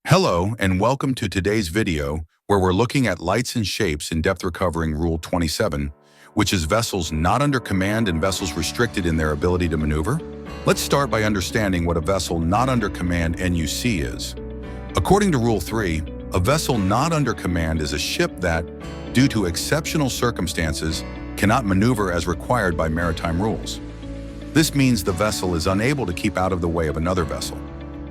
Hello and welcome to today's video where we're looking at lights and shapes in depth recovering Rule 27, which is vessels not under command and vessels restricted in their ability to maneuver. Let's start by understanding what a vessel not under command NUC is. According to Rule 3, a vessel not under command is a ship that, due to exceptional circumstances, cannot maneuver as required by maritime rules. This means the vessel is unable to keep out of the way of another vessel.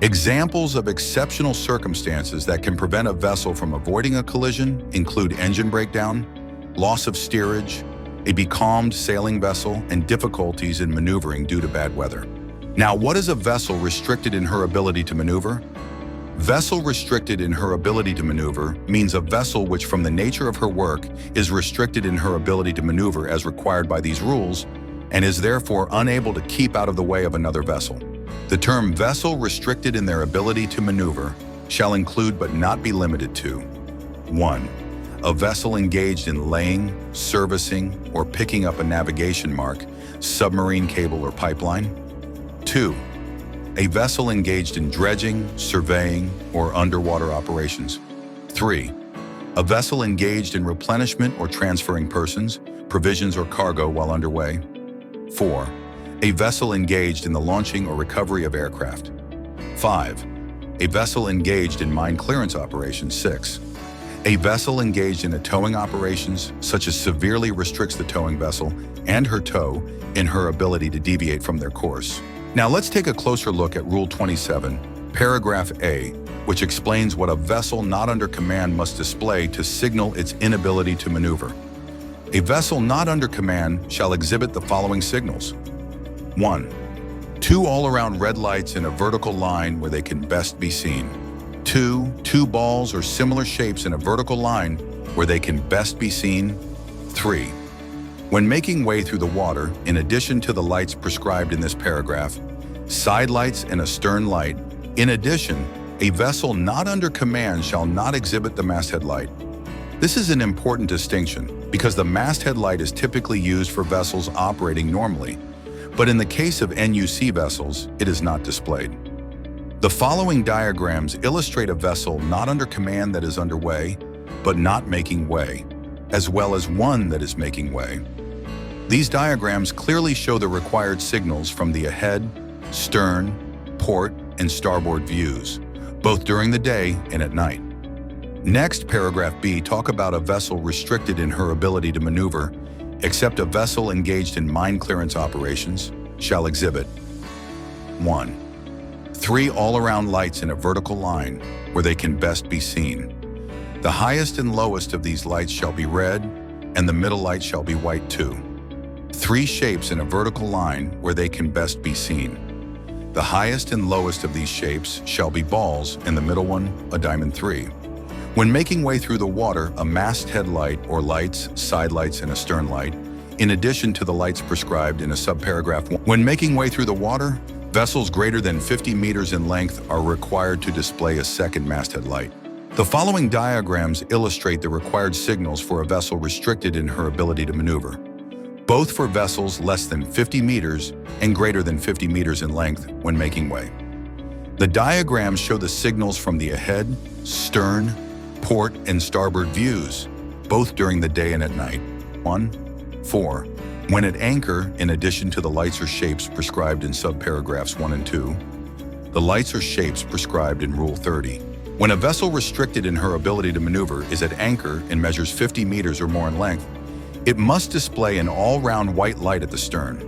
Examples of exceptional circumstances that can prevent a vessel from avoiding a collision include engine breakdown, loss of steerage, a becalmed sailing vessel, and difficulties in maneuvering due to bad weather. Now, what is a vessel restricted in her ability to maneuver? Vessel restricted in her ability to maneuver means a vessel which, from the nature of her work, is restricted in her ability to maneuver as required by these rules and is therefore unable to keep out of the way of another vessel. The term vessel restricted in their ability to maneuver shall include but not be limited to 1. A vessel engaged in laying, servicing, or picking up a navigation mark, submarine cable or pipeline. 2. A vessel engaged in dredging, surveying, or underwater operations. 3. A vessel engaged in replenishment or transferring persons, provisions, or cargo while underway. 4. A vessel engaged in the launching or recovery of aircraft. 5. A vessel engaged in mine clearance operations. 6. A vessel engaged in a towing operations, such as severely restricts the towing vessel and her tow in her ability to deviate from their course. Now let's take a closer look at Rule 27, Paragraph A, which explains what a vessel not under command must display to signal its inability to maneuver. A vessel not under command shall exhibit the following signals. 1. 2 all-around red lights in a vertical line where they can best be seen. 2. 2 balls or similar shapes in a vertical line where they can best be seen. 3. When making way through the water, in addition to the lights prescribed in this paragraph, side lights and a stern light. In addition, a vessel not under command shall not exhibit the masthead light. This is an important distinction because the masthead light is typically used for vessels operating normally, but in the case of NUC vessels, it is not displayed. The following diagrams illustrate a vessel not under command that is underway, but not making way, as well as one that is making way. These diagrams clearly show the required signals from the ahead, stern, port, and starboard views, both during the day and at night. Next, Paragraph B talk about a vessel restricted in her ability to maneuver, except a vessel engaged in mine clearance operations shall exhibit 1. 3 all-around lights in a vertical line where they can best be seen. The highest and lowest of these lights shall be red, and the middle light shall be white too. 3 shapes in a vertical line where they can best be seen. The highest and lowest of these shapes shall be balls, and the middle one a diamond 3. When making way through the water, a masthead light or lights, side lights, and a stern light, in addition to the lights prescribed in a subparagraph 1. When making way through the water, vessels greater than 50 meters in length are required to display a second masthead light. The following diagrams illustrate the required signals for a vessel restricted in her ability to maneuver, both for vessels less than 50 meters and greater than 50 meters in length when making way. The diagrams show the signals from the ahead, stern, port, and starboard views, both during the day and at night. 1. 4. When at anchor, in addition to the lights or shapes prescribed in subparagraphs 1 and 2, the lights or shapes prescribed in Rule 30. When a vessel restricted in her ability to maneuver is at anchor and measures 50 meters or more in length, it must display an all-round white light at the stern.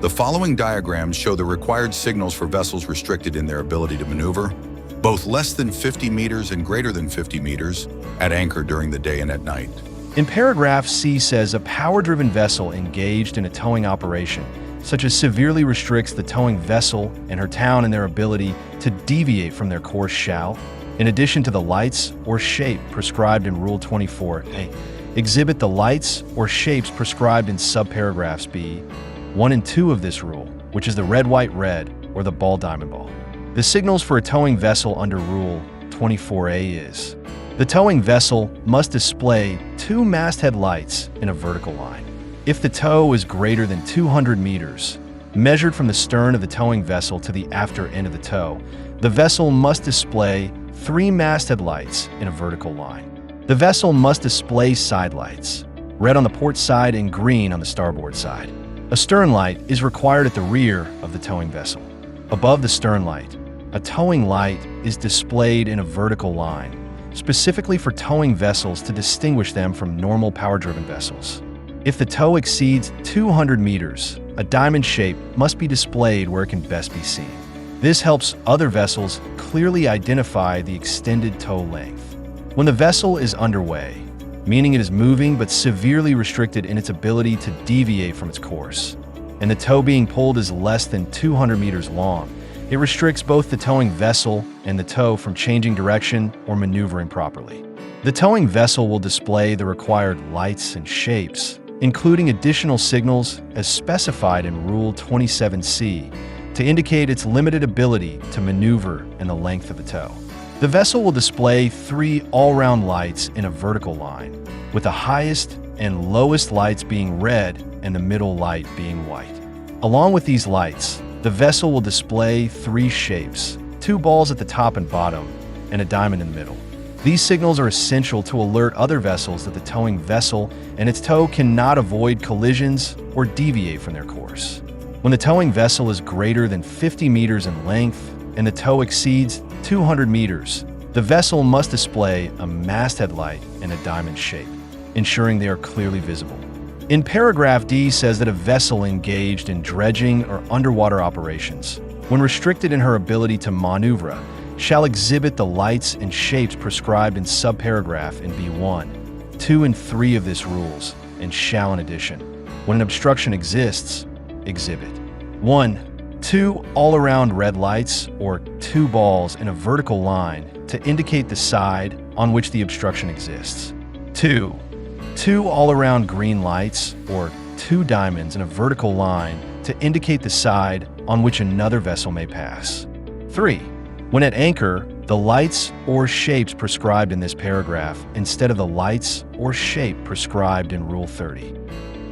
The following diagrams show the required signals for vessels restricted in their ability to maneuver, both less than 50 meters and greater than 50 meters, at anchor during the day and at night. In paragraph C says a power-driven vessel engaged in a towing operation, such as severely restricts the towing vessel and her town in their ability to deviate from their course shall, in addition to the lights or shape prescribed in Rule 24A, exhibit the lights or shapes prescribed in subparagraphs B, 1 and 2 of this rule, which is the red, white, red, or the ball, diamond, ball. The signals for a towing vessel under Rule 24A is: the towing vessel must display 2 masthead lights in a vertical line. If the tow is greater than 200 meters, measured from the stern of the towing vessel to the after end of the tow, the vessel must display 3 masthead lights in a vertical line. The vessel must display side lights, red on the port side and green on the starboard side. A stern light is required at the rear of the towing vessel. Above the stern light, a towing light is displayed in a vertical line, specifically for towing vessels to distinguish them from normal power-driven vessels. If the tow exceeds 200 meters, a diamond shape must be displayed where it can best be seen. This helps other vessels clearly identify the extended tow length. When the vessel is underway, meaning it is moving but severely restricted in its ability to deviate from its course, and the tow being pulled is less than 200 meters long, it restricts both the towing vessel and the tow from changing direction or maneuvering properly. The towing vessel will display the required lights and shapes, including additional signals as specified in Rule 27C, to indicate its limited ability to maneuver and the length of the tow. The vessel will display 3 all-round lights in a vertical line, with the highest and lowest lights being red and the middle light being white. Along with these lights, the vessel will display 3 shapes, 2 balls at the top and bottom, and a diamond in the middle. These signals are essential to alert other vessels that the towing vessel and its tow cannot avoid collisions or deviate from their course. When the towing vessel is greater than 50 meters in length and the tow exceeds 200 meters, the vessel must display a masthead light in a diamond shape, ensuring they are clearly visible. In paragraph D says that a vessel engaged in dredging or underwater operations, when restricted in her ability to maneuver, shall exhibit the lights and shapes prescribed in subparagraph in B1, 2, and 3 of this rules, and shall in addition, when an obstruction exists, exhibit 1. 2 all-around red lights or 2 balls in a vertical line to indicate the side on which the obstruction exists. 2. 2 all-around green lights or 2 diamonds in a vertical line to indicate the side on which another vessel may pass. 3. When at anchor, the lights or shapes prescribed in this paragraph instead of the lights or shape prescribed in Rule 30.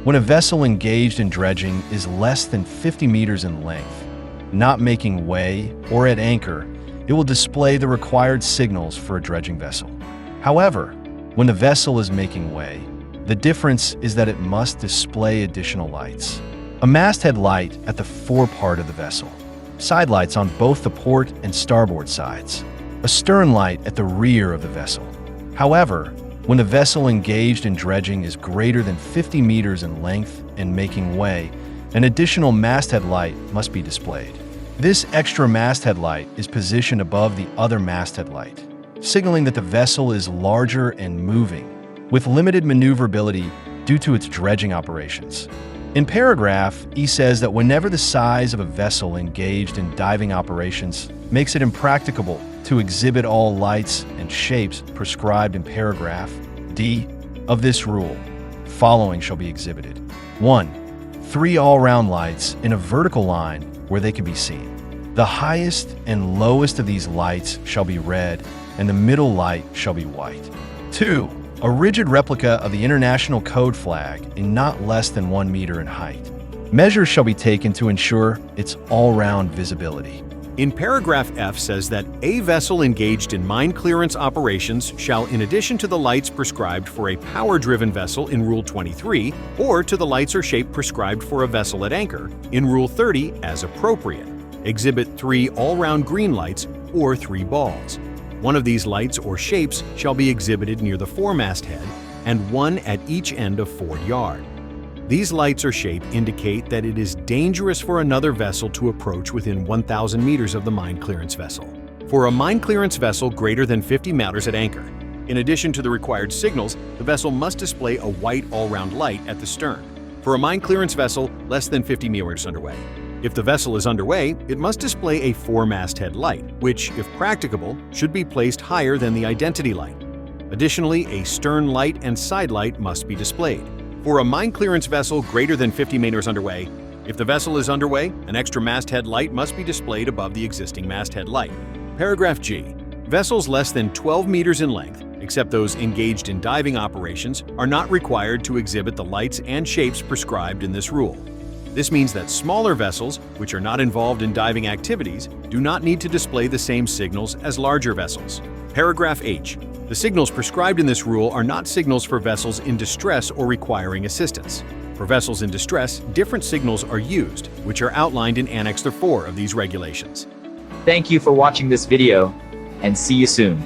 When a vessel engaged in dredging is less than 50 meters in length, not making way, or at anchor, it will display the required signals for a dredging vessel. However, when the vessel is making way, the difference is that it must display additional lights. A masthead light at the forepart of the vessel, side lights on both the port and starboard sides, a stern light at the rear of the vessel. However, when the vessel engaged in dredging is greater than 50 meters in length and making way, an additional masthead light must be displayed. This extra masthead light is positioned above the other masthead light, signaling that the vessel is larger and moving, with limited maneuverability due to its dredging operations. In paragraph E says that whenever the size of a vessel engaged in diving operations makes it impracticable to exhibit all lights and shapes prescribed in paragraph D of this rule, following shall be exhibited. 1. 3 all-round lights in a vertical line where they can be seen. The highest and lowest of these lights shall be red, and the middle light shall be white. 2. A rigid replica of the International Code flag in not less than 1 meter in height. Measures shall be taken to ensure its all-round visibility. In paragraph F says that a vessel engaged in mine clearance operations shall, in addition to the lights prescribed for a power-driven vessel in Rule 23, or to the lights or shape prescribed for a vessel at anchor in Rule 30 as appropriate, exhibit 3 all-round green lights or 3 balls. One of these lights or shapes shall be exhibited near the foremast head and 1 at each end of forward yard. These lights or shape indicate that it is dangerous for another vessel to approach within 1,000 meters of the mine clearance vessel. For a mine clearance vessel greater than 50 meters at anchor, in addition to the required signals, the vessel must display a white all-round light at the stern. For a mine clearance vessel less than 50 meters underway, if the vessel is underway, it must display a foremast-head light, which, if practicable, should be placed higher than the identity light. Additionally, a stern light and side light must be displayed. For a mine clearance vessel greater than 50 meters underway, if the vessel is underway, an extra masthead light must be displayed above the existing masthead light. Paragraph G. Vessels less than 12 meters in length, except those engaged in diving operations, are not required to exhibit the lights and shapes prescribed in this rule. This means that smaller vessels, which are not involved in diving activities, do not need to display the same signals as larger vessels. Paragraph H. The signals prescribed in this rule are not signals for vessels in distress or requiring assistance. For vessels in distress, different signals are used, which are outlined in Annex 4 of these regulations. Thank you for watching this video, and see you soon.